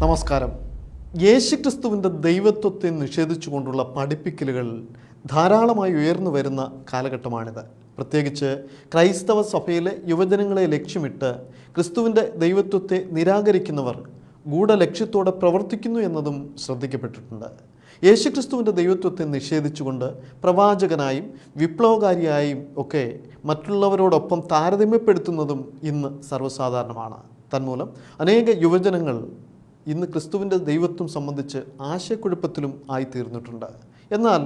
നമസ്കാരം. യേശുക്രിസ്തുവിൻ്റെ ദൈവത്വത്തെ നിഷേധിച്ചുകൊണ്ടുള്ള പഠിപ്പിക്കലുകൾ ധാരാളമായി ഉയർന്നു വരുന്ന കാലഘട്ടമാണിത്. പ്രത്യേകിച്ച് ക്രൈസ്തവ സഭയിലെ യുവജനങ്ങളെ ലക്ഷ്യമിട്ട് ക്രിസ്തുവിൻ്റെ ദൈവത്വത്തെ നിരാകരിക്കുന്നവർ ഗൂഢലക്ഷ്യത്തോടെ പ്രവർത്തിക്കുന്നു എന്നതും ശ്രദ്ധിക്കപ്പെട്ടിട്ടുണ്ട്. യേശുക്രിസ്തുവിൻ്റെ ദൈവത്വത്തെ നിഷേധിച്ചുകൊണ്ട് പ്രവാചകനായും വിപ്ലവകാരിയായും ഒക്കെ മറ്റുള്ളവരോടൊപ്പം താരതമ്യപ്പെടുത്തുന്നതും ഇന്ന് സർവ്വസാധാരണമാണ്. തന്മൂലം അനേക യുവജനങ്ങൾ ഇന്ന് ക്രിസ്തുവിൻ്റെ ദൈവത്വം സംബന്ധിച്ച് ആശയക്കുഴപ്പത്തിലും ആയിത്തീർന്നിട്ടുണ്ട്. എന്നാൽ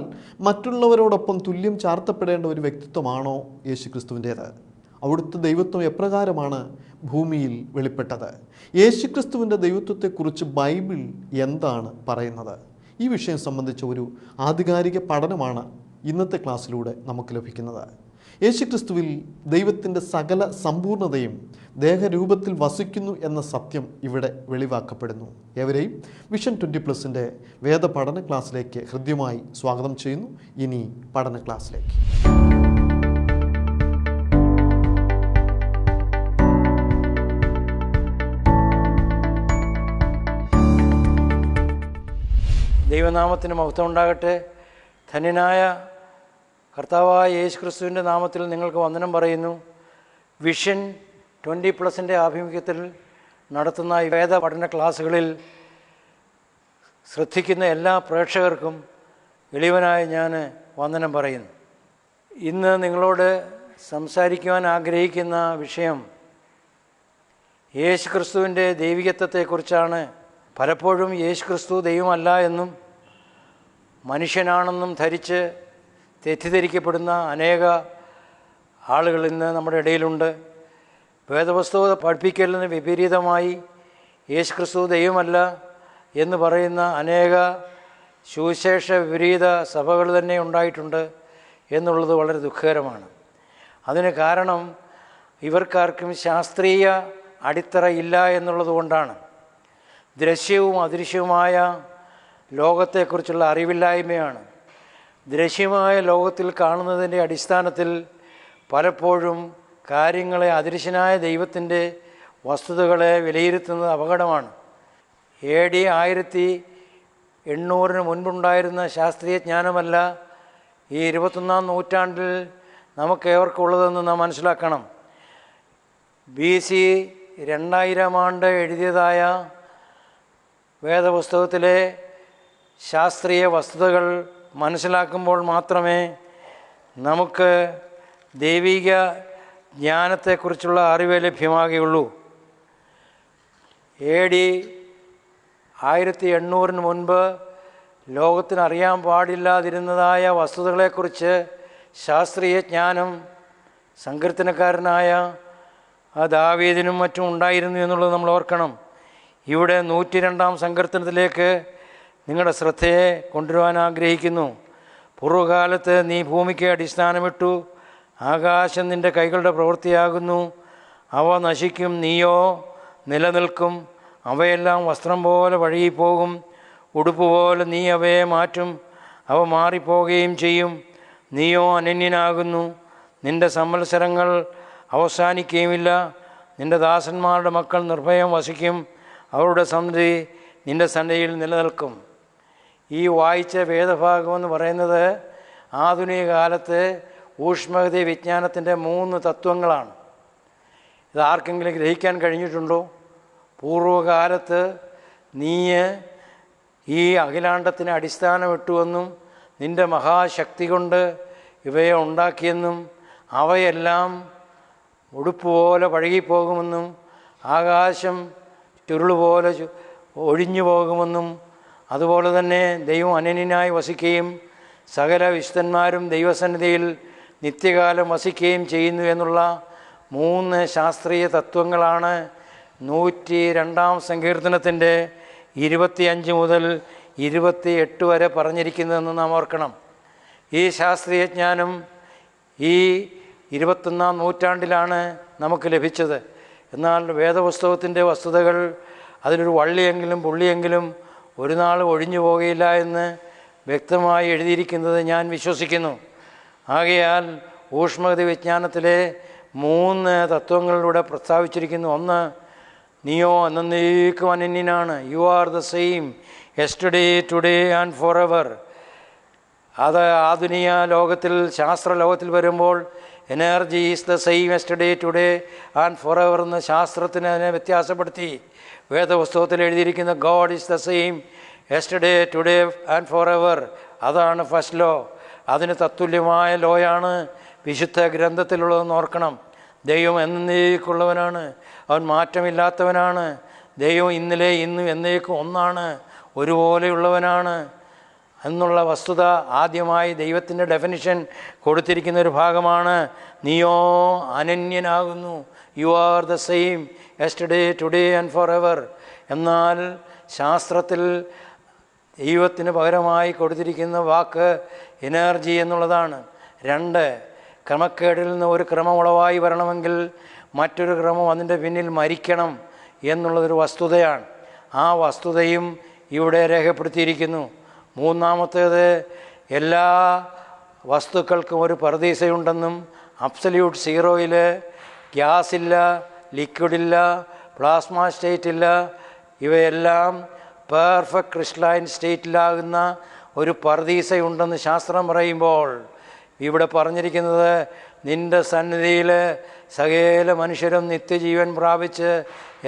മറ്റുള്ളവരോടൊപ്പം തുല്യം ചാർത്തപ്പെടേണ്ട ഒരു വ്യക്തിത്വമാണോ യേശുക്രിസ്തുവിൻ്റേത്? അവിടുത്തെ ദൈവത്വം എപ്രകാരമാണ് ഭൂമിയിൽ വെളിപ്പെട്ടത്? യേശുക്രിസ്തുവിൻ്റെ ദൈവത്വത്തെക്കുറിച്ച് ബൈബിൾ എന്താണ് പറയുന്നത്? ഈ വിഷയം സംബന്ധിച്ച ഒരു ആധികാരിക പഠനമാണ് ഇന്നത്തെ ക്ലാസ്സിലൂടെ നമുക്ക് ലഭിക്കുന്നത്. യേശുക്രിസ്തുവിൽ ദൈവത്തിൻ്റെ സകല സമ്പൂർണതയും ദേഹരൂപത്തിൽ വസിക്കുന്നു എന്ന സത്യം ഇവിടെ വെളിവാക്കപ്പെടുന്നു. ഏവരെയും വിഷൻ 20+ വേദപഠന ക്ലാസ്സിലേക്ക് ഹൃദ്യമായി സ്വാഗതം ചെയ്യുന്നു. ഇനി പഠന ക്ലാസ്സിലേക്ക്. ദൈവനാമത്തിന് മഹത്വം ഉണ്ടാകട്ടെ. ധന്യനായ കർത്താവായ യേശുക്രിസ്തുവിൻ്റെ നാമത്തിൽ നിങ്ങൾക്ക് വന്ദനം പറയുന്നു. വിഷൻ 20+ ആഭിമുഖ്യത്തിൽ നടത്തുന്ന ഈ വേദ പഠന ക്ലാസ്സുകളിൽ ശ്രദ്ധിക്കുന്ന എല്ലാ പ്രേക്ഷകർക്കും എളിയവനായി ഞാൻ വന്ദനം പറയുന്നു. ഇന്ന് നിങ്ങളോട് സംസാരിക്കുവാൻ ആഗ്രഹിക്കുന്ന വിഷയം യേശുക്രിസ്തുവിൻ്റെ ദൈവികത്വത്തെക്കുറിച്ചാണ്. പലപ്പോഴും യേശുക്രിസ്തു ദൈവമല്ല എന്നും മനുഷ്യനാണെന്നും ധരിച്ച് തെറ്റിദ്ധരിക്കപ്പെടുന്ന അനേക ആളുകൾ ഇന്ന് നമ്മുടെ ഇടയിലുണ്ട്. വേദപുസ്തക പഠിപ്പിക്കലിന് വിപരീതമായി യേശുക്രിസ്തു ദൈവമല്ല എന്ന് പറയുന്ന അനേക സുവിശേഷ വിപരീത സഭകൾ തന്നെ ഉണ്ടായിട്ടുണ്ട് എന്നുള്ളത് വളരെ ദുഃഖകരമാണ്. അതിന് കാരണം ഇവർക്കാർക്കും ശാസ്ത്രീയ അടിത്തറ ഇല്ല എന്നുള്ളത് കൊണ്ടാണ്. ദൃശ്യവും അദൃശ്യവുമായ ലോകത്തെക്കുറിച്ചുള്ള അറിവില്ലായ്മയാണ്. ദൃശ്യമായ ലോകത്തിൽ കാണുന്നതിൻ്റെ അടിസ്ഥാനത്തിൽ പലപ്പോഴും കാര്യങ്ങളെ അദൃശ്യനായ ദൈവത്തിൻ്റെ വസ്തുതകളെ വിലയിരുത്തുന്നത് അപകടമാണ്. AD 1800 മുൻപുണ്ടായിരുന്ന ശാസ്ത്രീയ ജ്ഞാനമല്ല ഈ 21-ാം നൂറ്റാണ്ടിൽ നമുക്കേവർക്കുള്ളതെന്ന് നാം മനസ്സിലാക്കണം. BC 2000 ആണ്ട് എഴുതിയതായ വേദപുസ്തകത്തിലെ ശാസ്ത്രീയ വസ്തുതകൾ മനസ്സിലാക്കുമ്പോൾ മാത്രമേ നമുക്ക് ദൈവിക ജ്ഞാനത്തെക്കുറിച്ചുള്ള അറിവ് ലഭ്യമാകുകയുള്ളൂ. AD 1800 മുൻപ് ലോകത്തിന് അറിയാൻ പാടില്ലാതിരുന്നതായ വസ്തുതകളെക്കുറിച്ച് ശാസ്ത്രീയ ജ്ഞാനം സങ്കീർത്തനക്കാരനായ ദാവീദിനും മറ്റും ഉണ്ടായിരുന്നു എന്നുള്ളത് നമ്മൾ ഓർക്കണം. ഇവിടെ 102-ാം സങ്കീർത്തനത്തിലേക്ക് നിങ്ങളുടെ ശ്രദ്ധയെ കൊണ്ടുവരുവാൻ ആഗ്രഹിക്കുന്നു. പൂർവ്വകാലത്ത് നീ ഭൂമിക്ക് അടിസ്ഥാനമിട്ടു, ആകാശം നിൻ്റെ കൈകളുടെ പ്രവൃത്തിയാകുന്നു. അവ നശിക്കും, നീയോ നിലനിൽക്കും. അവയെല്ലാം വസ്ത്രം പോലെ വഴുകിപ്പോകും, ഉടുപ്പ് പോലെ നീ അവയെ മാറ്റും. അവ മാറിപ്പോകുകയും ചെയ്യും. നീയോ അനന്യനാകുന്നു, നിൻ്റെ സംവത്സരങ്ങൾ അവസാനിക്കുകയുമില്ല. നിൻ്റെ ദാസന്മാരുടെ മക്കൾ നിർഭയം വസിക്കും, അവരുടെ സന്ധി നിൻ്റെ സന്നിധിയിൽ നിലനിൽക്കും. ഈ വായിച്ച വേദഭാഗമെന്ന് പറയുന്നത് ആധുനിക കാലത്ത് ഊഷ്മഗതി വിജ്ഞാനത്തിൻ്റെ 3 തത്വങ്ങളാണ്. ഇത് ആർക്കെങ്കിലും ഗ്രഹിക്കാൻ കഴിഞ്ഞിട്ടുണ്ടോ? പൂർവ്വകാലത്ത് നീ ഈ അഖിലാണ്ടത്തിന് അടിസ്ഥാനമിട്ടുവെന്നും നിൻ്റെ മഹാശക്തി കൊണ്ട് ഇവയെ ഉണ്ടാക്കിയെന്നും അവയെല്ലാം ഉടുപ്പ് പോലെ പഴകിപ്പോകുമെന്നും ആകാശം ചുരുളുപോലെ ഒഴിഞ്ഞു പോകുമെന്നും അതുപോലെ തന്നെ ദൈവം അനന്യനായി വസിക്കുകയും സകല വിശുദ്ധന്മാരും ദൈവസന്നിധിയിൽ നിത്യകാലം വസിക്കുകയും ചെയ്യുന്നു എന്നുള്ള 3 ശാസ്ത്രീയ തത്വങ്ങളാണ് 102-ാം സങ്കീർത്തനത്തിൻ്റെ 25 മുതൽ 28 വരെ പറഞ്ഞിരിക്കുന്നതെന്ന് നാം ഓർക്കണം. ഈ ശാസ്ത്രീയ ജ്ഞാനം ഈ 21-ാം നൂറ്റാണ്ടിലാണ് നമുക്ക് ലഭിച്ചത്. എന്നാൽ വേദപുസ്തകത്തിൻ്റെ വസ്തുതകൾ അതിലൊരു വള്ളിയെങ്കിലും പുള്ളിയെങ്കിലും ഒരു നാൾ ഒഴിഞ്ഞു പോകുകയില്ല എന്ന് വ്യക്തമായി എഴുതിയിരിക്കുന്നത് ഞാൻ വിശ്വസിക്കുന്നു. ആകയാൽ ഊഷ്മഗതി വിജ്ഞാനത്തിലെ 3 തത്വങ്ങളിലൂടെ പ്രസ്താവിച്ചിരിക്കുന്നു. ഒന്ന്, നീയോ എന്നേക്കും അനന്യനാണ്. You are the same yesterday today and forever. അത് ആധുനിക ലോകത്തിൽ, ശാസ്ത്രലോകത്തിൽ വരുമ്പോൾ energy is the same yesterday today and forever എന്ന് ശാസ്ത്രത്തിന് അതിനെ വ്യത്യാസപ്പെടുത്തി. വേദപുസ്തകത്തിൽ എഴുതിയിരിക്കുന്ന God is the same yesterday today and forever, അതാണ് ഫസ്റ്റ് ലോ. അതിന് തത്തുല്യമായ ലോയാണ് വിശുദ്ധ ഗ്രന്ഥത്തിലുള്ളതെന്ന് ഓർക്കണം. ദൈവം എന്നേക്കുള്ളവനാണ്, അവൻ മാറ്റമില്ലാത്തവനാണ്. ദൈവം ഇന്നലെ ഇന്നും എന്നേക്കും ഒന്നാണ്, ഒരുപോലെയുള്ളവനാണ് എന്നുള്ള വസ്തുത ആദ്യമായി ദൈവത്തിൻ്റെ ഡെഫിനിഷൻ കൊടുത്തിരിക്കുന്ന ഒരു ഭാഗമാണ്. നീയോ അനന്യനാകുന്നു. You are the same yesterday today and forever. എന്നാൽ ശാസ്ത്രത്തിൽ ദൈവത്തിന് പകരമായി കൊടുത്തിരിക്കുന്ന വാക്ക് എനർജി എന്നുള്ളതാണ്. 2, ക്രമക്കേടിൽ നിന്ന് ഒരു ക്രമം ഉളവായി വരണമെങ്കിൽ മറ്റൊരു ക്രമം അതിൻ്റെ പിന്നിൽ മരിക്കണം എന്നുള്ളതൊരു വസ്തുതയാണ്. ആ വസ്തുതയും ഇവിടെ രേഖപ്പെടുത്തിയിരിക്കുന്നു. 3-ാമത്തേത്, എല്ലാ വസ്തുക്കൾക്കും ഒരു പറുദീസയുണ്ടെന്നും അബ്സല്യൂട്ട് സീറോയിൽ ഗ്യാസില്ല, ലിക്വിഡില്ല, പ്ലാസ്മ സ്റ്റേറ്റില്ല, ഇവയെല്ലാം പെർഫെക്റ്റ് ക്രിസ്റ്റലൈൻ സ്റ്റേറ്റിലാകുന്ന ഒരു പറുദീസയുണ്ടെന്ന് ശാസ്ത്രം പറയുമ്പോൾ ഇവിടെ പറഞ്ഞിരിക്കുന്നത് നിൻ്റെ സന്നിധിയിൽ സകല മനുഷ്യരും നിത്യജീവൻ പ്രാപിച്ച്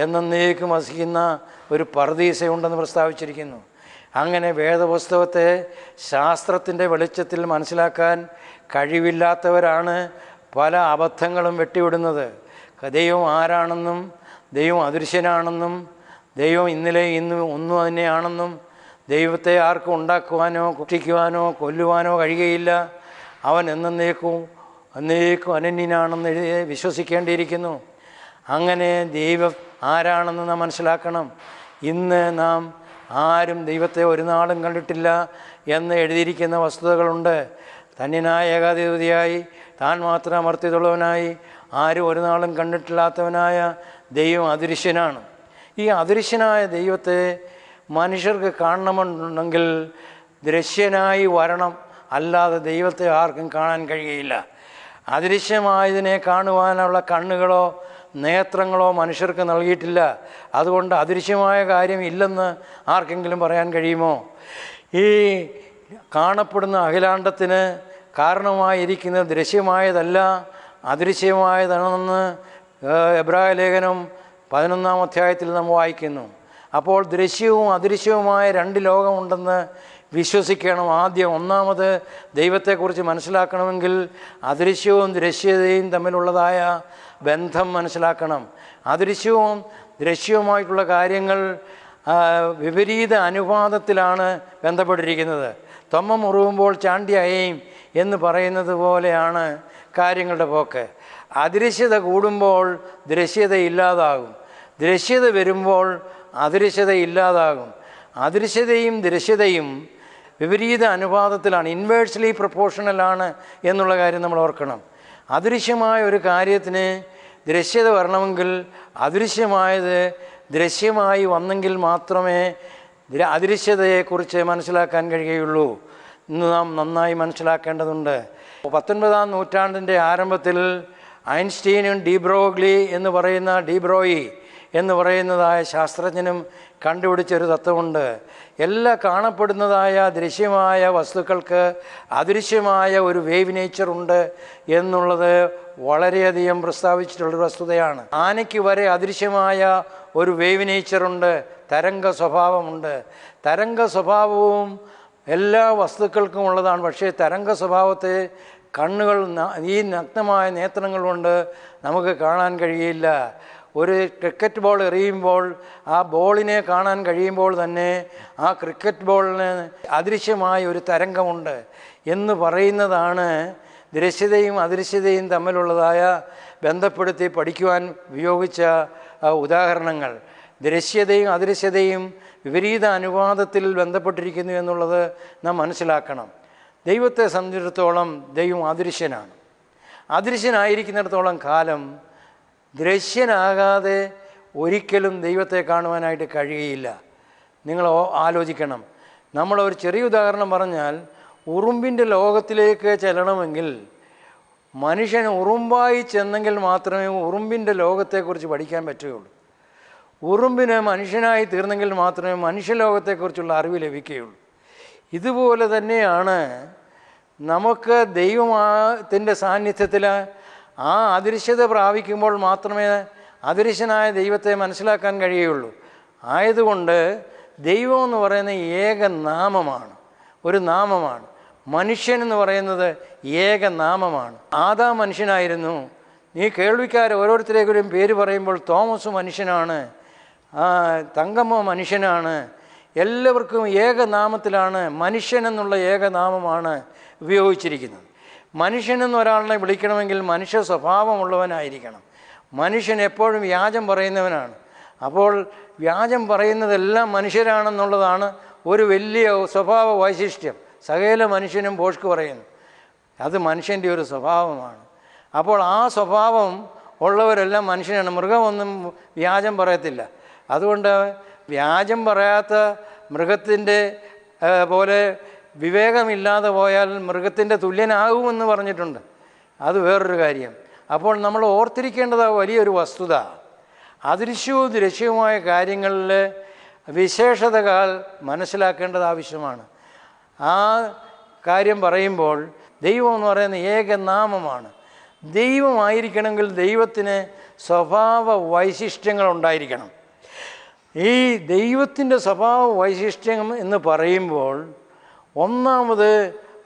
എന്നേക്കും വസിക്കുന്ന ഒരു പറുദീസയുണ്ടെന്ന് പ്രസ്താവിച്ചിരിക്കുന്നു. അങ്ങനെ വേദപുസ്തകത്തെ ശാസ്ത്രത്തിൻ്റെ വെളിച്ചത്തിൽ മനസ്സിലാക്കാൻ കഴിവില്ലാത്തവരാണ് പല അബദ്ധങ്ങളും വെട്ടിവിടുന്നത്. ദൈവം ആരാണെന്നും, ദൈവം അദൃശ്യനാണെന്നും, ദൈവം ഇന്നലെ ഇന്നും ഒന്നു തന്നെയാണെന്നും, ദൈവത്തെ ആർക്കും ഉണ്ടാക്കുവാനോ കുട്ടിക്കുവാനോ കൊല്ലുവാനോ കഴിയുകയില്ല, അവൻ എന്നേക്കും അനന്യനാണെന്ന് വിശ്വസിക്കേണ്ടിയിരിക്കുന്നു. അങ്ങനെ ദൈവം ആരാണെന്ന് നാം മനസ്സിലാക്കണം. ഇന്ന് നാം ആരും ദൈവത്തെ ഒരു നാളും കണ്ടിട്ടില്ല എന്ന് എഴുതിയിരിക്കുന്ന വസ്തുതകളുണ്ട്. ധന്യനായ ഏകാധിപതിയായി താൻ മാത്രം അമർത്തിയതുള്ളവനായി ആരും ഒരു നാളും കണ്ടിട്ടില്ലാത്തവനായ ദൈവം അദൃശ്യനാണ്. ഈ അദൃശ്യനായ ദൈവത്തെ മനുഷ്യർക്ക് കാണണമെന്നുണ്ടെങ്കിൽ ദൃശ്യനായി വരണം, അല്ലാതെ ദൈവത്തെ ആർക്കും കാണാൻ കഴിയുകയില്ല. അദൃശ്യമായതിനെ കാണുവാനുള്ള കണ്ണുകളോ നേത്രങ്ങളോ മനുഷ്യർക്ക് നൽകിയിട്ടില്ല. അതുകൊണ്ട് അദൃശ്യമായ കാര്യം ഇല്ലെന്ന് ആർക്കെങ്കിലും പറയാൻ കഴിയുമോ? ഈ കാണപ്പെടുന്ന അഖിലാണ്ടത്തിന് കാരണമായിരിക്കുന്നത് ദൃശ്യമായതല്ല, അദൃശ്യമായതാണെന്ന് എബ്രായ ലേഖനം 11-ാം അധ്യായത്തിൽ നാം വായിക്കുന്നു. അപ്പോൾ ദൃശ്യവും അദൃശ്യവുമായ 2 ലോകമുണ്ടെന്ന് വിശ്വസിക്കണം. ആദ്യം ഒന്നാമത് ദൈവത്തെക്കുറിച്ച് മനസ്സിലാക്കണമെങ്കിൽ അദൃശ്യവും ദൃശ്യതയും തമ്മിലുള്ളതായ ബന്ധം മനസ്സിലാക്കണം. അദൃശ്യവും ദൃശ്യവുമായിട്ടുള്ള കാര്യങ്ങൾ വിപരീത അനുപാതത്തിലാണ് ബന്ധപ്പെട്ടിരിക്കുന്നത്. തൊമ്മ മുറുകുമ്പോൾ ചാണ്ടി അയയും എന്ന് പറയുന്നത് പോലെയാണ് കാര്യങ്ങളുടെ പോക്ക്. അദൃശ്യത കൂടുമ്പോൾ ദൃശ്യത ഇല്ലാതാകും, ദൃശ്യത വരുമ്പോൾ അദൃശ്യത ഇല്ലാതാകും. അദൃശ്യതയും ദൃശ്യതയും വിപരീത അനുപാതത്തിലാണ്, ഇൻവേഴ്സ്ലി പ്രൊപ്പോർഷണലാണ് എന്നുള്ള കാര്യം നമ്മൾ ഓർക്കണം. അദൃശ്യമായ ഒരു കാര്യത്തിന് ദൃശ്യത വരണമെങ്കിൽ അദൃശ്യമായത് ദൃശ്യമായി വന്നെങ്കിൽ മാത്രമേ അദൃശ്യതയെക്കുറിച്ച് മനസ്സിലാക്കാൻ കഴിയുകയുള്ളൂ. ഇന്ന് നാം നന്നായി മനസ്സിലാക്കേണ്ടതുണ്ട്. 19-ാം നൂറ്റാണ്ടിൻ്റെ ആരംഭത്തിൽ ഐൻസ്റ്റീനും ഡീബ്രോയി എന്ന് പറയുന്നതായ ശാസ്ത്രജ്ഞനും കണ്ടുപിടിച്ചൊരു തത്വമുണ്ട്. എല്ലാ കാണപ്പെടുന്നതായ ദൃശ്യമായ വസ്തുക്കൾക്ക് അദൃശ്യമായ ഒരു വേവ് നേച്ചറുണ്ട് എന്നുള്ളത് വളരെയധികം പ്രസ്താവിച്ചിട്ടുള്ളൊരു വസ്തുതയാണ്. ആനയ്ക്ക് വരെ അദൃശ്യമായ ഒരു വേവ് നേച്ചറുണ്ട്, തരംഗ സ്വഭാവമുണ്ട്. തരംഗ സ്വഭാവവും എല്ലാ വസ്തുക്കൾക്കും ഉള്ളതാണ്. പക്ഷേ തരംഗ സ്വഭാവത്തെ കണ്ണുകൾ, ഈ നഗ്നമായ നേത്രങ്ങൾ കൊണ്ട് നമുക്ക് കാണാൻ കഴിയില്ല. ഒരു ക്രിക്കറ്റ് ബോൾ എറിയുമ്പോൾ ആ ബോളിനെ കാണാൻ കഴിയുമ്പോൾ തന്നെ ആ ക്രിക്കറ്റ് ബോളിന് അദൃശ്യമായ ഒരു തരംഗമുണ്ട് എന്ന് പറയുന്നതാണ് ദൃശ്യതയും അദൃശ്യതയും തമ്മിലുള്ളതായ ബന്ധപ്പെടുത്തി പഠിക്കുവാൻ ഉപയോഗിച്ച ഉദാഹരണങ്ങൾ. ദൃശ്യതയും അദൃശ്യതയും വിപരീത അനുപാതത്തിൽ ബന്ധപ്പെട്ടിരിക്കുന്നു എന്നുള്ളത് നാം മനസ്സിലാക്കണം. ദൈവത്തെ സംബന്ധിച്ചിടത്തോളം ദൈവം അദൃശ്യനാണ്. അദൃശ്യനായിരിക്കുന്നിടത്തോളം കാലം ദൃശ്യനാകാതെ ഒരിക്കലും ദൈവത്തെ കാണുവാനായിട്ട് കഴിയുകയില്ല. നിങ്ങൾ ആലോചിക്കണം. നമ്മളൊരു ചെറിയ ഉദാഹരണം പറഞ്ഞാൽ, ഉറുമ്പിൻ്റെ ലോകത്തിലേക്ക് ചെല്ലണമെങ്കിൽ മനുഷ്യൻ ഉറുമ്പായി ചെന്നെങ്കിൽ മാത്രമേ ഉറുമ്പിൻ്റെ ലോകത്തെക്കുറിച്ച് പഠിക്കാൻ പറ്റുകയുള്ളൂ. ഉറുമ്പിന് മനുഷ്യനായി തീർന്നെങ്കിൽ മാത്രമേ മനുഷ്യലോകത്തെക്കുറിച്ചുള്ള അറിവ് ലഭിക്കുകയുള്ളൂ. ഇതുപോലെ തന്നെയാണ് നമുക്ക് ദൈവത്തിൻ്റെ സാന്നിധ്യത്തിൽ ആ അദൃശ്യത പ്രാപിക്കുമ്പോൾ മാത്രമേ അദൃശ്യനായ ദൈവത്തെ മനസ്സിലാക്കാൻ കഴിയുള്ളൂ. ആയതുകൊണ്ട് ദൈവം എന്ന് പറയുന്ന ഏകനാമമാണ്, ഒരു നാമമാണ്. മനുഷ്യൻ എന്ന് പറയുന്നത് ഏകനാമമാണ്. ആദാം മനുഷ്യനായിരുന്നു. നീ കേൾവിക്കാർ ഓരോരുത്തരേക്കും പേര് പറയുമ്പോൾ തോമസ് മനുഷ്യനാണ്, തങ്കമ്മ മനുഷ്യനാണ്, എല്ലാവർക്കും ഏകനാമത്തിലാണ്, മനുഷ്യൻ എന്നുള്ള ഏകനാമമാണ് ഉപയോഗിച്ചിരിക്കുന്നത്. മനുഷ്യൻ എന്നൊരാളിനെ വിളിക്കണമെങ്കിൽ മനുഷ്യ സ്വഭാവമുള്ളവനായിരിക്കണം. മനുഷ്യൻ എപ്പോഴും വ്യാജം പറയുന്നവനാണ്. അപ്പോൾ വ്യാജം പറയുന്നതെല്ലാം മനുഷ്യരാണെന്നുള്ളതാണ് ഒരു വലിയ സ്വഭാവ വൈശിഷ്ട്യം. സകല മനുഷ്യനും ഭോഷ്ക്ക് പറയുന്നു, അത് മനുഷ്യൻ്റെ ഒരു സ്വഭാവമാണ്. അപ്പോൾ ആ സ്വഭാവം ഉള്ളവരെല്ലാം മനുഷ്യനാണ്. മൃഗമൊന്നും വ്യാജം പറയത്തില്ല. അതുകൊണ്ട് വ്യാജം പറയാത്ത മൃഗത്തിൻ്റെ പോലെ വിവേകമില്ലാതെ പോയാൽ മൃഗത്തിൻ്റെ തുല്യനാകുമെന്ന് പറഞ്ഞിട്ടുണ്ട്. അത് വേറൊരു കാര്യം. അപ്പോൾ നമ്മൾ ഓർത്തിരിക്കേണ്ടത് വലിയൊരു വസ്തുത, അദൃശ്യവും ദൃശ്യവുമായ കാര്യങ്ങളിൽ വിശേഷതകൾ മനസ്സിലാക്കേണ്ടത് ആവശ്യമാണ്. ആ കാര്യം പറയുമ്പോൾ ദൈവം എന്ന് പറയുന്ന ഏകനാമമാണ്. ദൈവമായിരിക്കണമെങ്കിൽ ദൈവത്തിന് സ്വഭാവ വൈശിഷ്ട്യങ്ങൾ ഉണ്ടായിരിക്കണം. ഈ ദൈവത്തിൻ്റെ സ്വഭാവ വൈശിഷ്ട്യം എന്ന് പറയുമ്പോൾ ഒന്നാമത്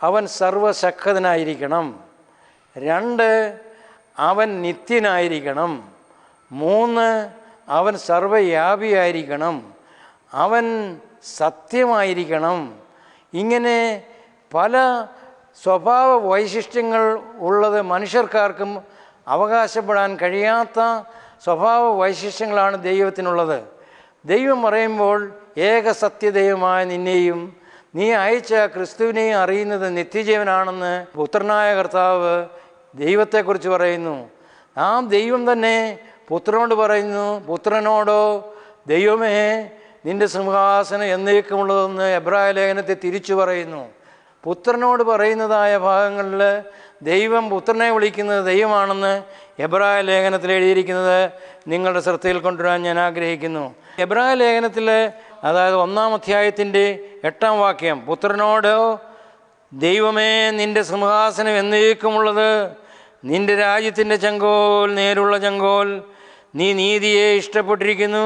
അവൻ സർവശക്തനായിരിക്കണം, 2 അവൻ നിത്യനായിരിക്കണം, 3 അവൻ സർവ്വവ്യാപിയായിരിക്കണം, അവൻ സത്യമായിരിക്കണം. ഇങ്ങനെ പല സ്വഭാവ വൈശിഷ്ട്യങ്ങൾ ഉള്ളത് മനുഷ്യർക്കാർക്കും അവകാശപ്പെടാൻ കഴിയാത്ത സ്വഭാവ വൈശിഷ്ട്യങ്ങളാണ് ദൈവത്തിനുള്ളത്. ദൈവം പറയുമ്പോൾ ഏകസത്യദൈവമായ നിന്നെയും നീ അയച്ച ക്രിസ്തുവിനെയും അറിയുന്നത് നിത്യജീവനാണെന്ന് പുത്രനായ കർത്താവ് ദൈവത്തെക്കുറിച്ച് പറയുന്നു. ആ ദൈവം തന്നെ പുത്രനോട് പറയുന്നു, പുത്രനോടോ ദൈവമേ നിൻ്റെ സിംഹാസനം എന്നേക്കുമുള്ളതെന്ന് എബ്രായ ലേഖനത്തെ തിരിച്ചു പറയുന്നു. പുത്രനോട് പറയുന്നതായ ഭാഗങ്ങളിൽ ദൈവം പുത്രനെ വിളിക്കുന്നത് ദൈവമാണെന്ന് എബ്രായ ലേഖനത്തിൽ എഴുതിയിരിക്കുന്നത് നിങ്ങളുടെ ശ്രദ്ധയിൽ കൊണ്ടുവരാൻ ഞാൻ ആഗ്രഹിക്കുന്നു. എബ്രായ ലേഖനത്തിൽ, അതായത് 1-ാം അധ്യായത്തിൻ്റെ 8-ാം വാക്യം, പുത്രനോട് ദൈവമേ നിൻ്റെ സിംഹാസനം എന്നേക്കുമുള്ളത്, നിൻ്റെ രാജ്യത്തിൻ്റെ ചെങ്കോൽ നേരുള്ള ചെങ്കോൽ, നീ നീതിയെ ഇഷ്ടപ്പെട്ടിരിക്കുന്നു,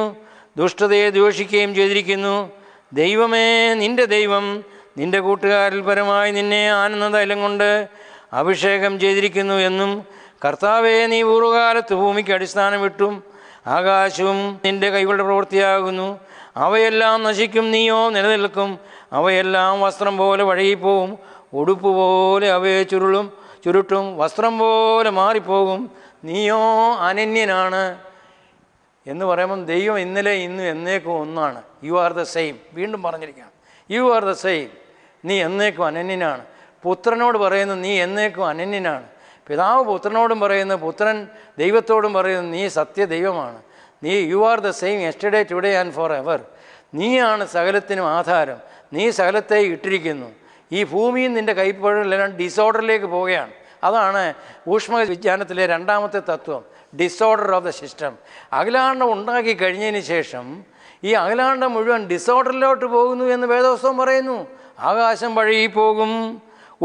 ദുഷ്ടതയെ ദ്വേഷിക്കുകയും ചെയ്തിരിക്കുന്നു. ദൈവമേ നിൻ്റെ ദൈവം നിൻ്റെ കൂട്ടുകാരിൽ പരമായി നിന്നെ ആനന്ദതൈലം കൊണ്ട് അഭിഷേകം ചെയ്തിരിക്കുന്നു എന്നും, കർത്താവേ നീ പൂർവ്വകാലത്ത് ഭൂമിക്ക് അടിസ്ഥാനം ഇട്ടും ആകാശവും നിൻ്റെ കൈകളുടെ പ്രവൃത്തിയാകുന്നു. അവയെല്ലാം നശിക്കും, നീയോ നിലനിൽക്കും. അവയെല്ലാം വസ്ത്രം പോലെ വഴുകിപ്പോവും, ഉടുപ്പ് പോലെ അവയെ ചുരുട്ടും, വസ്ത്രം പോലെ മാറിപ്പോകും. നീയോ അനന്യനാണ് എന്ന് പറയുമ്പം ദൈവം ഇന്നലെ ഇന്നും എന്നേക്കും ഒന്നാണ്. U are the same. വീണ്ടും പറഞ്ഞിരിക്കുകയാണ്, യു ആർ ദ സെയിം. നീ എന്നേക്കും അനന്യനാണ്. പുത്രനോട് പറയുന്നു നീ എന്നേക്കും അനന്യനാണ്. പിതാവ് പുത്രനോടും പറയുന്നു, പുത്രൻ ദൈവത്തോടും പറയുന്നു നീ സത്യദൈവമാണ്. നീ U are the same yesterday today and for ever. നീയാണ് സകലത്തിനും ആധാരം. നീ സകലത്തെ ഇട്ടിരിക്കുന്നു. ഈ ഭൂമിയും നിൻ്റെ കൈപ്പഴെല്ലാം ഡിസോർഡറിലേക്ക് പോവുകയാണ്. അതാണ് ഊഷ്മ വിജ്ഞാനത്തിലെ 2-ാമത്തെ തത്വം, ഡിസോർഡർ ഓഫ് ദ സിസ്റ്റം. അഖിലാണ്ടം ഉണ്ടാക്കി കഴിഞ്ഞതിന് ശേഷം ഈ അഖിലാണ്ടം മുഴുവൻ ഡിസോർഡറിലോട്ട് പോകുന്നു എന്ന് വേദപുസ്തകം പറയുന്നു. ആകാശം വഴുകിപ്പോകും,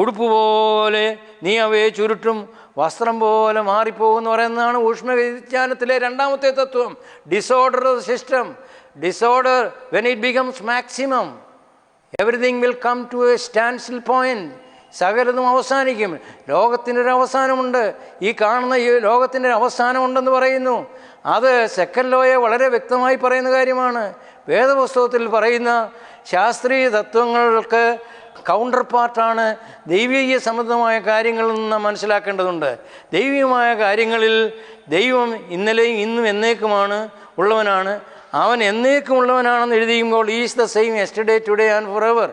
ഉടുപ്പ് പോലെ നീ അവയെ ചുരുട്ടും, വസ്ത്രം പോലെ മാറിപ്പോകുമെന്ന് പറയുന്നതാണ് ഊഷ്മ വിജ്ഞാനത്തിലെ 2-ാമത്തെ തത്വം, disorder of the system. Disorder when it becomes maximum, everything will come to a standstill point. സകലതും അവസാനിക്കും. ലോകത്തിനൊരു അവസാനമുണ്ട്. ഈ കാണുന്ന ഈ ലോകത്തിൻ്റെ അവസാനമുണ്ടെന്ന് പറയുന്നു. അത് സെക്കൻഡ് ലോയെ വളരെ വ്യക്തമായി പറയുന്ന കാര്യമാണ്. വേദപുസ്തകത്തിൽ പറയുന്ന ശാസ്ത്രീയ തത്വങ്ങൾക്ക് കൗണ്ടർ പാർട്ടാണ് ദൈവീയ സംബന്ധമായ കാര്യങ്ങളിൽ നിന്ന് മനസ്സിലാക്കേണ്ടതുണ്ട്. ദൈവികമായ കാര്യങ്ങളിൽ ദൈവം ഇന്നലെയും ഇന്നും എന്നേക്കുമാണ് ഉള്ളവനാണ്. അവൻ എന്നേക്കുമുള്ളവനാണെന്ന് എഴുതിയുമ്പോൾ is the same yesterday today and forever.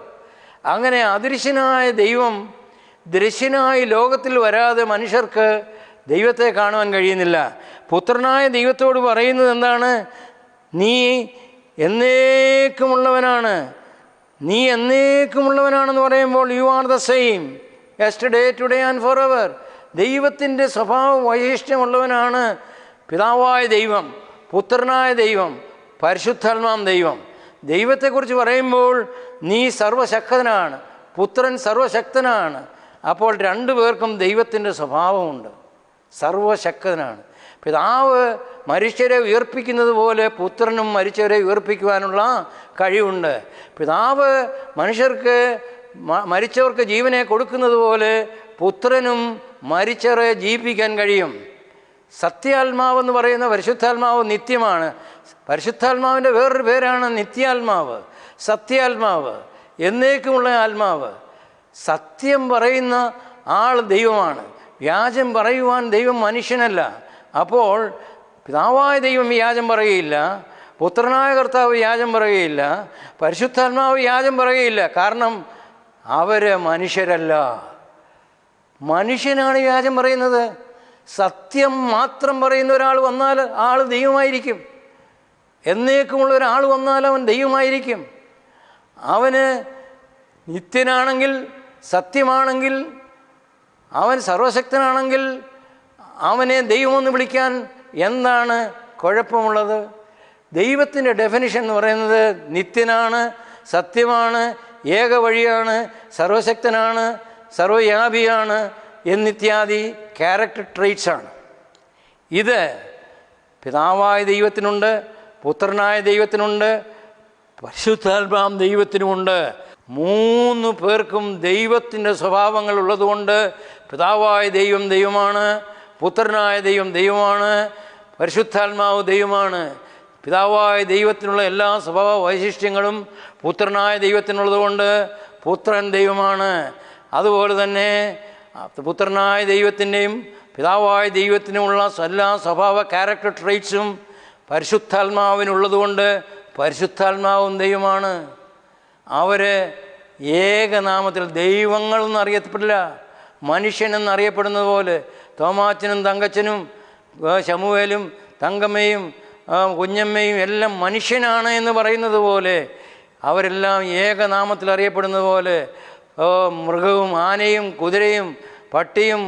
അങ്ങനെ അദൃശ്യനായ ദൈവം ദൃശ്യനായി ലോകത്തിൽ വരാതെ മനുഷ്യർക്ക് ദൈവത്തെ കാണുവാൻ കഴിയുന്നില്ല. പുത്രനായ ദൈവത്തോട് പറയുന്നത് എന്താണ്? നീ എന്നേക്കുമുള്ളവനാണ്. നീ എന്നേക്കുമുള്ളവനാണെന്ന് പറയുമ്പോൾ U are the same yesterday today and for ever. ദൈവത്തിൻ്റെ സ്വഭാവ വൈശിഷ്ട്യമുള്ളവനാണ് പിതാവായ ദൈവം, പുത്രനായ ദൈവം, പരിശുദ്ധാത്മാവ് ദൈവം. ദൈവത്തെക്കുറിച്ച് പറയുമ്പോൾ നീ സർവശക്തനാണ്, പുത്രൻ സർവശക്തനാണ്. അപ്പോൾ രണ്ടു പേർക്കും ദൈവത്തിൻ്റെ സ്വഭാവമുണ്ട്. സർവശക്തനാണ്. പിതാവ് മരിച്ചവരെ ഉയർപ്പിക്കുന്നത് പോലെ പുത്രനും മരിച്ചവരെ ഉയർപ്പിക്കുവാനുള്ള കഴിവുണ്ട്. പിതാവ് മരിച്ചവർക്ക് ജീവനെ കൊടുക്കുന്നത് പോലെ പുത്രനും മരിച്ചവരെ ജീവിപ്പിക്കാൻ കഴിയും. സത്യാത്മാവെന്ന് പറയുന്ന പരിശുദ്ധാത്മാവ് നിത്യമാണ്. പരിശുദ്ധാത്മാവിൻ്റെ വേറൊരു പേരാണ് നിത്യാത്മാവ്, സത്യാത്മാവ്, എന്നേക്കുമുള്ള ആത്മാവ്. സത്യം പറയുന്ന ആൾ ദൈവമാണ്. വ്യാജം പറയുവാൻ ദൈവം മനുഷ്യനല്ല. അപ്പോൾ പിതാവായ ദൈവം വ്യാജം പറയുകയില്ല, പുത്രനായ കർത്താവ് വ്യാജം പറയുകയില്ല, പരിശുദ്ധാത്മാവ് വ്യാജം പറയുകയില്ല. കാരണം അവർ മനുഷ്യരല്ല. മനുഷ്യനാണ് വ്യാജം പറയുന്നത്. സത്യം മാത്രം പറയുന്ന ഒരാൾ വന്നാൽ ആൾ ദൈവമായിരിക്കും. എന്നേക്കുമുള്ള ഒരാൾ വന്നാൽ അവൻ ദൈവമായിരിക്കും. അവന് നിത്യനാണെങ്കിൽ, സത്യമാണെങ്കിൽ, അവൻ സർവശക്തനാണെങ്കിൽ അവനെ ദൈവമെന്ന് വിളിക്കാൻ എന്താണ് കുഴപ്പമുള്ളത്? ദൈവത്തിൻ്റെ ഡെഫിനിഷൻ എന്ന് പറയുന്നത് നിത്യനാണ്, സത്യമാണ്, ഏക വഴിയാണ്, സർവശക്തനാണ്, സർവവ്യാപിയാണ് എന്നിത്യാദി ക്യാരക്ടർ ട്രെയ്റ്റ്സാണ്. ഇത് പിതാവായ ദൈവത്തിനുണ്ട്, പുത്രനായ ദൈവത്തിനുണ്ട്, പരിശുദ്ധാത്മാവ് ദൈവത്തിനുമുണ്ട്. മൂന്ന് പേർക്കും ദൈവത്തിൻ്റെ സ്വഭാവങ്ങൾ ഉള്ളതുകൊണ്ട് പിതാവായ ദൈവം ദൈവമാണ്, പുത്രനായ ദൈവം ദൈവമാണ്, പരിശുദ്ധാത്മാവ് ദൈവമാണ്. പിതാവായ ദൈവത്തിനുള്ള എല്ലാ സ്വഭാവ വൈശിഷ്ട്യങ്ങളും പുത്രനായ ദൈവത്തിനുള്ളതുകൊണ്ട് പുത്രൻ ദൈവമാണ്. അതുപോലെ തന്നെ പുത്രനായ ദൈവത്തിൻ്റെയും പിതാവായ ദൈവത്തിനുമുള്ള എല്ലാ സ്വഭാവ ക്യാരക്ടർ ട്രെയ്റ്റ്സും പരിശുദ്ധാത്മാവിനുള്ളതുകൊണ്ട് പരിശുദ്ധാത്മാവും ദൈവമാണ്. അവർ ഏകനാമത്തിൽ ദൈവങ്ങളെന്ന് അറിയപ്പെടില്ല, മനുഷ്യനെന്നറിയപ്പെടുന്നത് പോലെ തോമാച്ചനും തങ്കച്ചനും ശമുവേലും തങ്കമ്മയും കുഞ്ഞമ്മയും എല്ലാം മനുഷ്യനാണ് എന്ന് പറയുന്നത് പോലെ അവരെല്ലാം ഏകനാമത്തിൽ അറിയപ്പെടുന്നത് പോലെ മൃഗവും ആനയും കുതിരയും പട്ടിയും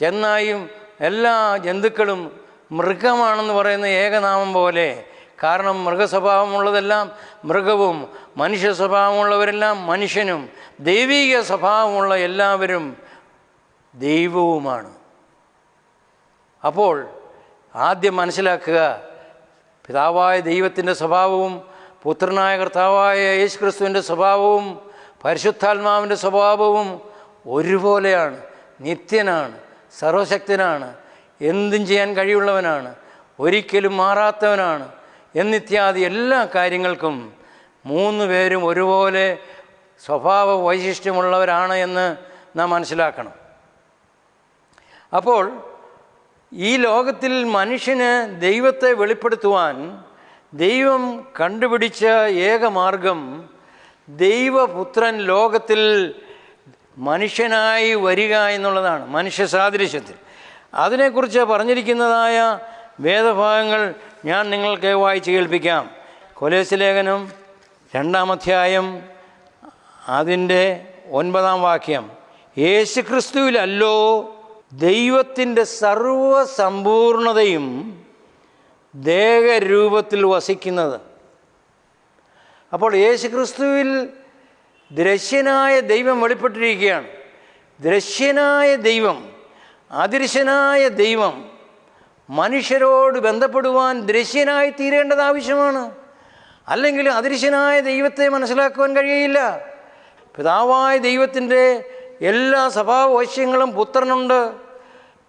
ചെന്നായും എല്ലാ ജന്തുക്കളും മൃഗമാണെന്ന് പറയുന്ന ഏകനാമം പോലെ. കാരണം മൃഗസ്വഭാവമുള്ളതെല്ലാം മൃഗവും മനുഷ്യ സ്വഭാവമുള്ളവരെല്ലാം മനുഷ്യനും ദൈവിക സ്വഭാവമുള്ള എല്ലാവരും ദൈവവുമാണ്. അപ്പോൾ ആദ്യം മനസ്സിലാക്കുക, പിതാവായ ദൈവത്തിൻ്റെ സ്വഭാവവും പുത്രനായ കർത്താവായ യേശുക്രിസ്തുവിൻ്റെ സ്വഭാവവും പരിശുദ്ധാത്മാവിൻ്റെ സ്വഭാവവും ഒരുപോലെയാണ്. നിത്യനാണ്, സർവശക്തനാണ്, എന്തും ചെയ്യാൻ കഴിവുള്ളവനാണ്, ഒരിക്കലും മാറാത്തവനാണ് എന്നിത്യാദി എല്ലാ കാര്യങ്ങൾക്കും മൂന്ന് പേരും ഒരുപോലെ സ്വഭാവ വൈശിഷ്ട്യമുള്ളവരാണ് എന്ന് നാം മനസ്സിലാക്കണം. അപ്പോൾ ഈ ലോകത്തിൽ മനുഷ്യന് ദൈവത്തെ വെളിപ്പെടുത്തുവാൻ ദൈവം കണ്ടുപിടിച്ച ഏക മാർഗം ദൈവപുത്രൻ ലോകത്തിൽ മനുഷ്യനായി വരിക എന്നുള്ളതാണ്, മനുഷ്യ സാദൃശ്യത്തിൽ. അതിനെക്കുറിച്ച് പറഞ്ഞിരിക്കുന്നതായ വേദഭാഗങ്ങൾ ഞാൻ നിങ്ങൾക്ക് വായിച്ച് കേൾപ്പിക്കാം. കൊലോസ്യ ലേഖനം 2-ാം അധ്യായം അതിൻ്റെ 9-ാം വാക്യം. യേശുക്രിസ്തുവിലല്ലോ ദൈവത്തിൻ്റെ സർവസമ്പൂർണതയും ദേഹരൂപത്തിൽ വസിക്കുന്നത്. അപ്പോൾ യേശുക്രിസ്തുവിൽ ദൃശ്യനായ ദൈവം വെളിപ്പെട്ടിരിക്കുകയാണ്. ദൃശ്യനായ ദൈവം, അദൃശ്യനായ ദൈവം മനുഷ്യരോട് ബന്ധപ്പെടുവാൻ ദൃശ്യനായി തീരേണ്ടത് ആവശ്യമാണ്. അല്ലെങ്കിൽ അദൃശ്യനായ ദൈവത്തെ മനസ്സിലാക്കുവാൻ കഴിയില്ല. പിതാവായ ദൈവത്തിൻ്റെ എല്ലാ സ്വഭാവവൈശ്യങ്ങളും പുത്രനുണ്ട്.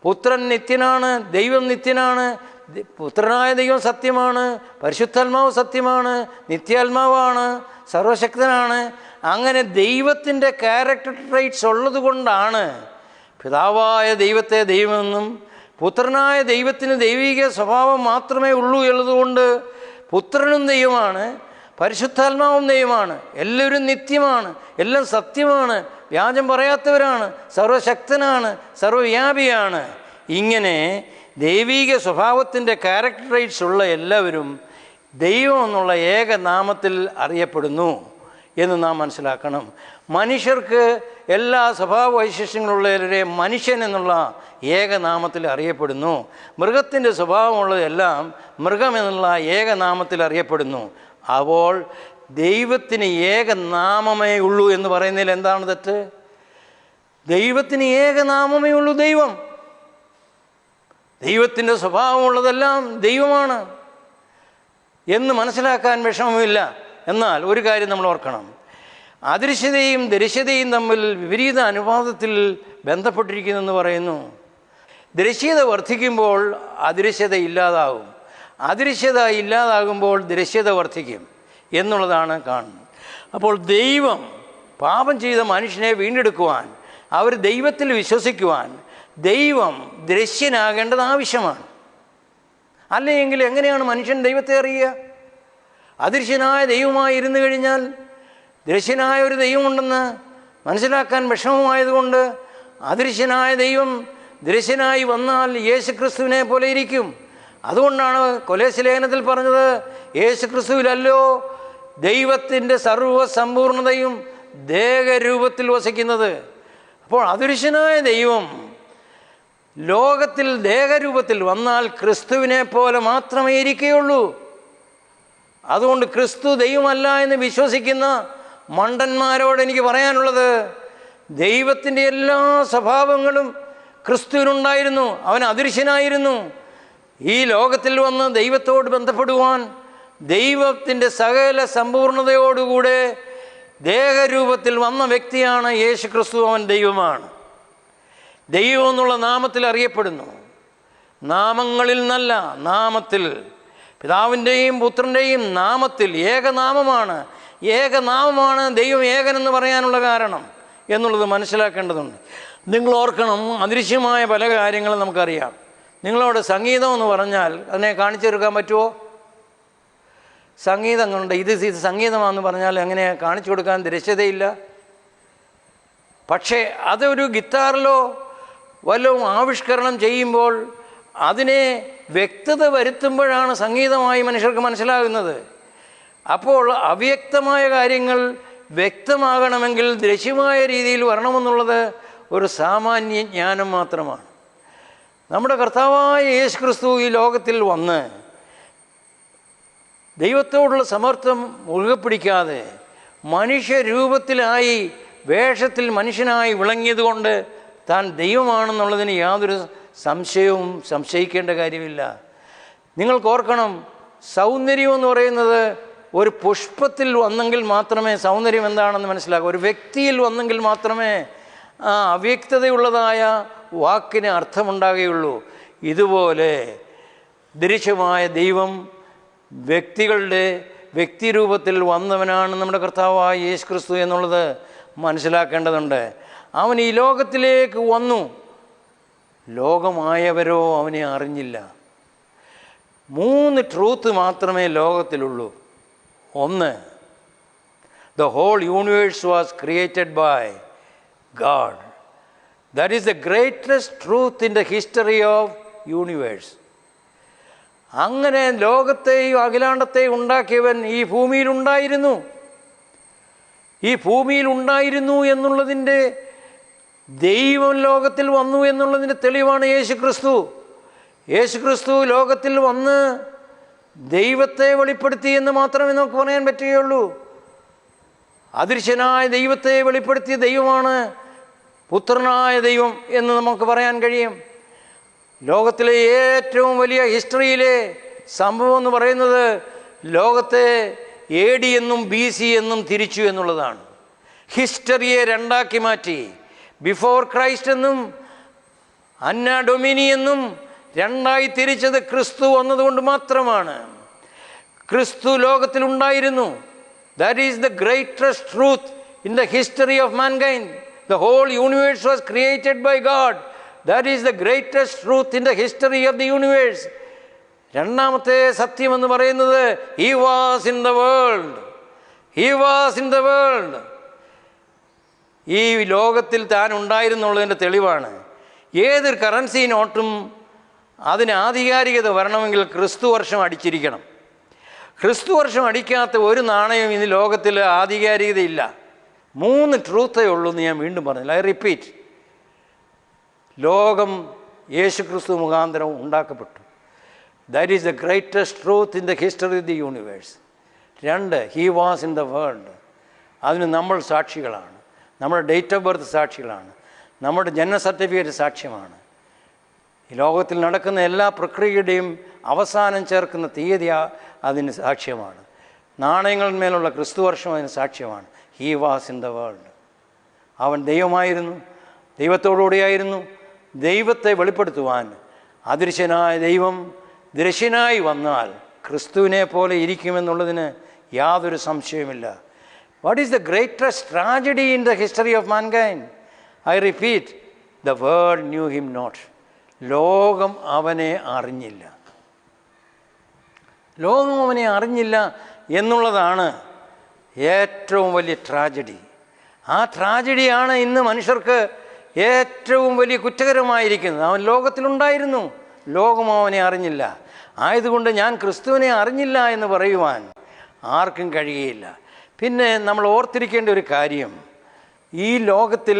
പുത്രൻ നിത്യനാണ്, ദൈവം നിത്യനാണ്, പുത്രനായ ദൈവം സത്യമാണ്, പരിശുദ്ധാത്മാവ് സത്യമാണ്, നിത്യാത്മാവാണ്, സർവശക്തനാണ്. അങ്ങനെ ദൈവത്തിൻ്റെ ക്യാരക്ടർ ട്രെയ്റ്റ്സ് ഉള്ളത് കൊണ്ടാണ് പിതാവായ ദൈവത്തെ ദൈവമെന്നും പുത്രനായ ദൈവത്തിന് ദൈവിക സ്വഭാവം മാത്രമേ ഉള്ളൂ എന്നുള്ളതുകൊണ്ട് പുത്രനും ദൈവമാണ്, പരിശുദ്ധാത്മാവും ദൈവമാണ്. എല്ലാവരും നിത്യമാണ്, എല്ലാം സത്യമാണ്, വ്യാജം പറയാത്തവരാണ്, സർവശക്തനാണ്, സർവവ്യാപിയാണ്. ഇങ്ങനെ ദൈവിക സ്വഭാവത്തിൻ്റെ ക്യാരക്ടർ ട്രെയ്റ്റ്സ് ഉള്ള എല്ലാവരും ദൈവം എന്നുള്ള ഏക നാമത്തിൽ അറിയപ്പെടുന്നു എന്ന് നാം മനസ്സിലാക്കണം. മനുഷ്യർക്ക് എല്ലാ സ്വഭാവ വൈശിഷ്ട്യങ്ങളുള്ളവരെ മനുഷ്യൻ എന്നുള്ള ഏകനാമത്തിൽ അറിയപ്പെടുന്നു. മൃഗത്തിൻ്റെ സ്വഭാവമുള്ളതെല്ലാം മൃഗമെന്നുള്ള ഏകനാമത്തിൽ അറിയപ്പെടുന്നു. അപ്പോൾ ദൈവത്തിന് ഏകനാമമേ ഉള്ളൂ എന്ന് പറയുന്നതിൽ എന്താണ് തെറ്റ്? ദൈവത്തിന് ഏകനാമമേ ഉള്ളൂ. ദൈവത്തിൻ്റെ സ്വഭാവമുള്ളതെല്ലാം ദൈവമാണ് എന്ന് മനസ്സിലാക്കാൻ വിഷമമില്ല. എന്നാൽ ഒരു കാര്യം നമ്മൾ ഓർക്കണം, അദൃശ്യതയും ദൃശ്യതയും തമ്മിൽ വിപരീത അനുപാതത്തിൽ ബന്ധപ്പെട്ടിരിക്കുന്നെന്ന് പറയുന്നു. ദൃശ്യത വർദ്ധിക്കുമ്പോൾ അദൃശ്യത ഇല്ലാതാകും, അദൃശ്യത ഇല്ലാതാകുമ്പോൾ ദൃശ്യത വർദ്ധിക്കും എന്നുള്ളതാണ് കാണുന്നത്. അപ്പോൾ ദൈവം പാപം ചെയ്ത മനുഷ്യനെ വീണ്ടെടുക്കുവാൻ, അവർ ദൈവത്തിൽ വിശ്വസിക്കുവാൻ ദൈവം ദൃശ്യനാകേണ്ടത് ആവശ്യമാണ്. അല്ലെങ്കിൽ എങ്ങനെയാണ് മനുഷ്യൻ ദൈവത്തെ അറിയുക? അദൃശ്യനായ ദൈവമായി ഇരുന്നു കഴിഞ്ഞാൽ ദൃശ്യനായ ഒരു ദൈവമുണ്ടെന്ന് മനസ്സിലാക്കാൻ വിഷമമായതുകൊണ്ട് അദൃശ്യനായ ദൈവം ദൃശ്യനായി വന്നാൽ യേശുക്രിസ്തുവിനെ പോലെ ഇരിക്കും. അതുകൊണ്ടാണ് കൊലോസ്യലേഖനത്തിൽ പറഞ്ഞത്, യേശുക്രിസ്തുവിലല്ലോ ദൈവത്തിൻ്റെ സർവ്വസമ്പൂർണതയും ദേഹരൂപത്തിൽ വസിക്കുന്നത്. അപ്പോൾ അദൃശ്യനായ ദൈവം ലോകത്തിൽ ദേഹരൂപത്തിൽ വന്നാൽ ക്രിസ്തുവിനെ പോലെ മാത്രമേ ഇരിക്കുകയുള്ളൂ. അതുകൊണ്ട് ക്രിസ്തു ദൈവമല്ല എന്ന് വിശ്വസിക്കുന്ന മണ്ടന്മാരോട് എനിക്ക് പറയാനുള്ളത്, ദൈവത്തിൻ്റെ എല്ലാ സ്വഭാവങ്ങളും ക്രിസ്തുവിനുണ്ടായിരുന്നു. അവൻ അദൃശ്യനായിരുന്നു. ഈ ലോകത്തിൽ വന്ന് ദൈവത്തോട് ബന്ധപ്പെടുവാൻ ദൈവത്തിൻ്റെ സകല സമ്പൂർണതയോടുകൂടെ ദേഹരൂപത്തിൽ വന്ന വ്യക്തിയാണ് യേശു ക്രിസ്തു. അവൻ ദൈവമാണ്. ദൈവം എന്നുള്ള നാമത്തിൽ അറിയപ്പെടുന്നു. നാമങ്ങളിൽ നല്ല നാമത്തിൽ, പിതാവിൻ്റെയും പുത്രൻ്റെയും നാമത്തിൽ, ഏകനാമമാണ്. ഏകനാമമാണ് ദൈവം ഏകനെന്ന് പറയാനുള്ള കാരണം എന്നുള്ളത് മനസ്സിലാക്കേണ്ടതുണ്ട്. നിങ്ങൾ ഓർക്കണം, അദൃശ്യമായ പല കാര്യങ്ങളും നമുക്കറിയാം. നിങ്ങളോട് സംഗീതം എന്ന് പറഞ്ഞാൽ അതിനെ കാണിച്ചെടുക്കാൻ പറ്റുമോ? സംഗീതം കൊണ്ട് ഇത് സംഗീതമാണെന്ന് പറഞ്ഞാൽ എങ്ങനെ കാണിച്ചു കൊടുക്കാൻ ദൃശ്യതയില്ല. പക്ഷേ അതൊരു ഗിത്താറിലോ വല്ലതും ആവിഷ്കരണം ചെയ്യുമ്പോൾ അതിനെ വ്യക്തത വരുത്തുമ്പോഴാണ് സംഗീതമായി മനുഷ്യർക്ക് മനസ്സിലാകുന്നത്. അപ്പോൾ അവ്യക്തമായ കാര്യങ്ങൾ വ്യക്തമാകണമെങ്കിൽ ദൃശ്യമായ രീതിയിൽ വരണമെന്നുള്ളത് ഒരു സാമാന്യ ജ്ഞാനം മാത്രമാണ്. നമ്മുടെ കർത്താവായ യേശു ക്രിസ്തു ഈ ലോകത്തിൽ വന്ന് ദൈവത്തോടുള്ള സമർത്ഥം മുറുകെ പിടിക്കാതെ മനുഷ്യരൂപത്തിലായി വേഷത്തിൽ മനുഷ്യനായി വിളങ്ങിയതുകൊണ്ട് താൻ ദൈവമാണെന്നുള്ളതിന് യാതൊരു സംശയവും സംശയിക്കേണ്ട കാര്യമില്ല. നിങ്ങൾക്ക് ഓർക്കണം, സൗന്ദര്യം എന്ന് പറയുന്നത് ഒരു പുഷ്പത്തിൽ വന്നെങ്കിൽ മാത്രമേ സൗന്ദര്യം എന്താണെന്ന് മനസ്സിലാക്കൂ. ഒരു വ്യക്തിയിൽ വന്നെങ്കിൽ മാത്രമേ ആ അവ്യക്തതയുള്ളതായ വാക്കിന് അർത്ഥമുണ്ടാകുകയുള്ളൂ. ഇതുപോലെ ദൃശ്യമായ ദൈവം വ്യക്തികളുടെ വ്യക്തിരൂപത്തിൽ വന്നവനാണ് നമ്മുടെ കർത്താവായ യേശു ക്രിസ്തു എന്നുള്ളത് മനസ്സിലാക്കേണ്ടതുണ്ട്. അവൻ ഈ ലോകത്തിലേക്ക് വന്നു, ലോകമായവരോ അവനെ അറിഞ്ഞില്ല. 3 ട്രൂത്ത് മാത്രമേ ലോകത്തിലുള്ളൂ. ഒന്ന്, the whole universe was created by God. That is the greatest truth in the history of universe. അങ്ങനെ ലോകത്തെയും അഖിലാണ്ടത്തെയും ഉണ്ടാക്കിയവൻ ഈ ഭൂമിയിലുണ്ടായിരുന്നു. ഈ ഭൂമിയിലുണ്ടായിരുന്നു എന്നുള്ളതിൻ്റെ, ദൈവം ലോകത്തിൽ വന്നു എന്നുള്ളതിൻ്റെ തെളിവാണ് യേശു ക്രിസ്തു. യേശു ക്രിസ്തു ലോകത്തിൽ വന്ന് ദൈവത്തെ വെളിപ്പെടുത്തി എന്ന് മാത്രമേ നമുക്ക് പറയാൻ പറ്റുകയുള്ളൂ. അദൃശ്യനായ ദൈവത്തെ വെളിപ്പെടുത്തിയ ദൈവമാണ് പുത്രനായ ദൈവം എന്ന് നമുക്ക് പറയാൻ കഴിയും. ലോകത്തിലെ ഏറ്റവും വലിയ ഹിസ്റ്ററിയിലെ സംഭവം എന്ന് പറയുന്നത് ലോകത്തെ AD എന്നും BC എന്നും തിരിച്ചു എന്നുള്ളതാണ്. ഹിസ്റ്ററിയെ രണ്ടാക്കി മാറ്റി. ബിഫോർ ക്രൈസ്റ്റ് എന്നും അന്ന ഡൊമിനി എന്നും രണ്ടായി തിരിച്ചത് ക്രിസ്തു വന്നതുകൊണ്ട് മാത്രമാണ്. ക്രിസ്തു ലോകത്തിലുണ്ടായിരുന്നു. That is the greatest truth in the history of mankind. The whole universe was created by God. That is the greatest truth in the history of the universe. രണ്ടാമത്തെ സത്യം എന്ന് പറയുന്നത് He was in the world. He was in the world. ഈ ലോകത്തിൽ താൻ ഉണ്ടായിരുന്നുള്ളതിൻ്റെ തെളിവാണ്. ഏതൊരു currency നോട്ടും അതിന് ആധികാരികത വരണമെങ്കിൽ ക്രിസ്തു വർഷം അടിച്ചിരിക്കണം. ക്രിസ്തു വർഷം അടിക്കാത്ത ഒരു നാണയം ഇന്ന് ലോകത്തിൽ ആധികാരികതയില്ല. 3 ട്രൂത്തേ ഉള്ളൂ എന്ന് ഞാൻ വീണ്ടും പറഞ്ഞില്ല. ഐ റിപ്പീറ്റ്, ലോകം യേശു ക്രിസ്തു മുഖാന്തരം ഉണ്ടാക്കപ്പെട്ടു. That is the greatest truth in the history of the universe. 2, he was in the world. അതിന് നമ്മൾ സാക്ഷികളാണ്. നമ്മുടെ ഡേറ്റ് ഓഫ് ബർത്ത് സാക്ഷികളാണ്. നമ്മുടെ ജനന സർട്ടിഫിക്കറ്റ് സാക്ഷ്യമാണ്. ഈ ലോകത്തിൽ നടക്കുന്ന എല്ലാ പ്രക്രിയയുടെയും അവസാനം ചേർക്കുന്ന തീയതി അതിന് സാക്ഷ്യമാണ്. നാണയങ്ങളിന്മേലുള്ള ക്രിസ്തുവർഷം അതിന് സാക്ഷ്യമാണ്. He was in the world. അവൻ ദൈവമായിരുന്നു, ദൈവത്തോടുകൂടിയായിരുന്നു. ദൈവത്തെ വെളിപ്പെടുത്തുവാൻ അദൃശ്യനായ ദൈവം ദൃശ്യനായി വന്നാൽ ക്രിസ്തുവിനെ പോലെ ഇരിക്കുമെന്നുള്ളതിന് യാതൊരു സംശയവുമില്ല. What is the greatest tragedy in the history of mankind? I repeat, the world knew him not. ലോകം അവനെ അറിഞ്ഞില്ല. ലോകം അവനെ അറിഞ്ഞില്ല എന്നുള്ളതാണ് ഏറ്റവും വലിയ ട്രാജഡി. ആ ട്രാജഡിയാണ് ഇന്ന് മനുഷ്യർക്ക് ഏറ്റവും വലിയ കുറ്റകരമായിരിക്കുന്നത്. അവൻ ലോകത്തിലുണ്ടായിരുന്നു, ലോകം അവനെ അറിഞ്ഞില്ല. ആയതുകൊണ്ട് ഞാൻ ക്രിസ്തുവിനെ അറിഞ്ഞില്ല എന്ന് പറയുവാൻ ആർക്കും കഴിയുകയില്ല. പിന്നെ നമ്മൾ ഓർത്തിരിക്കേണ്ട ഒരു കാര്യം, ഈ ലോകത്തിൽ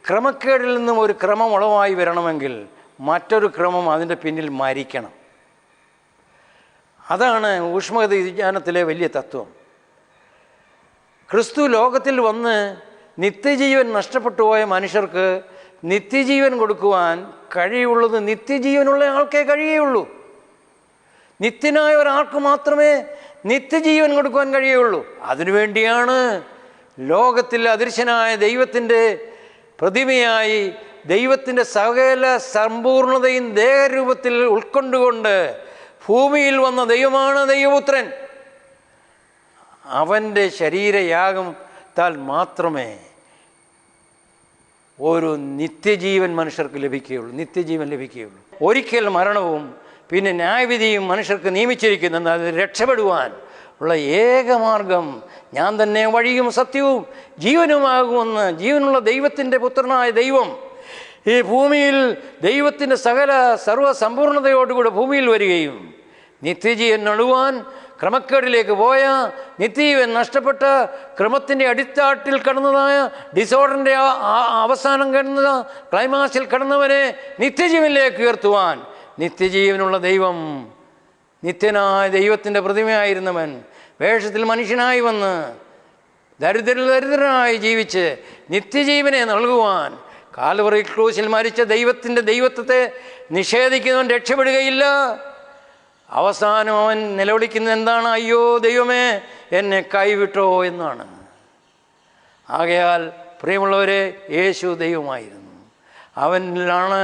ക്രമക്കേടിൽ നിന്നും ഒരു ക്രമം ഉളവായി വരണമെങ്കിൽ മറ്റൊരു ക്രമം അതിൻ്റെ പിന്നിൽ മരിക്കണം. അതാണ് ഊഷ്മകത വിജ്ഞാനത്തിലെ വലിയ തത്വം. ക്രിസ്തു ലോകത്തിൽ വന്ന് നിത്യജീവൻ നഷ്ടപ്പെട്ടു പോയ മനുഷ്യർക്ക് നിത്യജീവൻ കൊടുക്കുവാൻ കഴിയുള്ളത് നിത്യജീവനുള്ള ആൾക്കേ കഴിയുള്ളൂ. നിത്യനായ ഒരാൾക്ക് മാത്രമേ നിത്യജീവൻ കൊടുക്കുവാൻ കഴിയുള്ളൂ. അതിനുവേണ്ടിയാണ് ലോകത്തിൽ അദൃശ്യനായ ദൈവത്തിൻ്റെ പ്രതിമയായി ദൈവത്തിൻ്റെ സകല സമ്പൂർണതയും ദേഹരൂപത്തിൽ ഉൾക്കൊണ്ടുകൊണ്ട് ഭൂമിയിൽ വന്ന ദൈവമാണ് ദൈവപുത്രൻ. അവൻ്റെ ശരീരയാഗത്താൽ മാത്രമേ ഒരു നിത്യജീവൻ മനുഷ്യർക്ക് ലഭിക്കുകയുള്ളൂ, നിത്യജീവൻ ലഭിക്കുകയുള്ളൂ. ഒരിക്കൽ മരണവും പിന്നെ ന്യായവിധിയും മനുഷ്യർക്ക് നിയമിച്ചിരിക്കുന്നത് അത് രക്ഷപ്പെടുവാൻ ഉള്ള ഏക മാർഗം ഞാൻ തന്നെ വഴിയും സത്യവും ജീവനുമാകുമെന്ന് ജീവനുള്ള ദൈവത്തിൻ്റെ പുത്രനായ ദൈവം ഈ ഭൂമിയിൽ ദൈവത്തിൻ്റെ സകല സർവ്വസമ്പൂർണതയോടുകൂടെ ഭൂമിയിൽ വരികയും നിത്യജീവൻ നടുവാൻ ക്രമക്കേടിലേക്ക് പോയ, നിത്യജീവൻ നഷ്ടപ്പെട്ട, ക്രമത്തിൻ്റെ അടിത്താട്ടിൽ കടന്നതായ, ഡിസോർഡറിൻ്റെ അവസാനം കടന്ന ക്ലൈമാക്സിൽ കടന്നവനെ നിത്യജീവനിലേക്ക് ഉയർത്തുവാൻ നിത്യജീവനുള്ള ദൈവം, നിത്യനായ ദൈവത്തിൻ്റെ പ്രതിമയായിരുന്നവൻ വേഷത്തിൽ മനുഷ്യനായി വന്ന് ദരിദ്രനായി ജീവിച്ച് നിത്യജീവനെ നൽകുവാൻ കാൽവറി ക്രൂശിൽ മരിച്ച ദൈവത്തിൻ്റെ ദൈവത്വത്തെ നിഷേധിക്കുന്നവൻ രക്ഷപ്പെടുകയില്ല. അവസാനം അവൻ നിലവിളിക്കുന്നത് എന്താണ്? അയ്യോ ദൈവമേ, എന്നെ കൈവിട്ടോ എന്നാണ്. ആകയാൽ പ്രിയമുള്ളവരെ, യേശു ദൈവമായിരുന്നു. അവനിലാണ്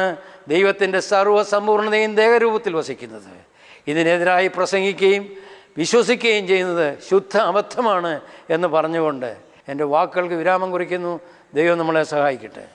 ദൈവത്തിൻ്റെ സർവ്വസമ്പൂർണതയും ദേഹരൂപത്തിൽ വസിക്കുന്നത്. ഇതിനെതിരായി പ്രസംഗിക്കുകയും വിശ്വസിക്കുകയും ചെയ്യുന്നത് ശുദ്ധ അബദ്ധമാണ് എന്ന് പറഞ്ഞുകൊണ്ട് എൻ്റെ വാക്കുകൾക്ക് വിരാമം കുറിക്കുന്നു. ദൈവം നമ്മളെ സഹായിക്കട്ടെ.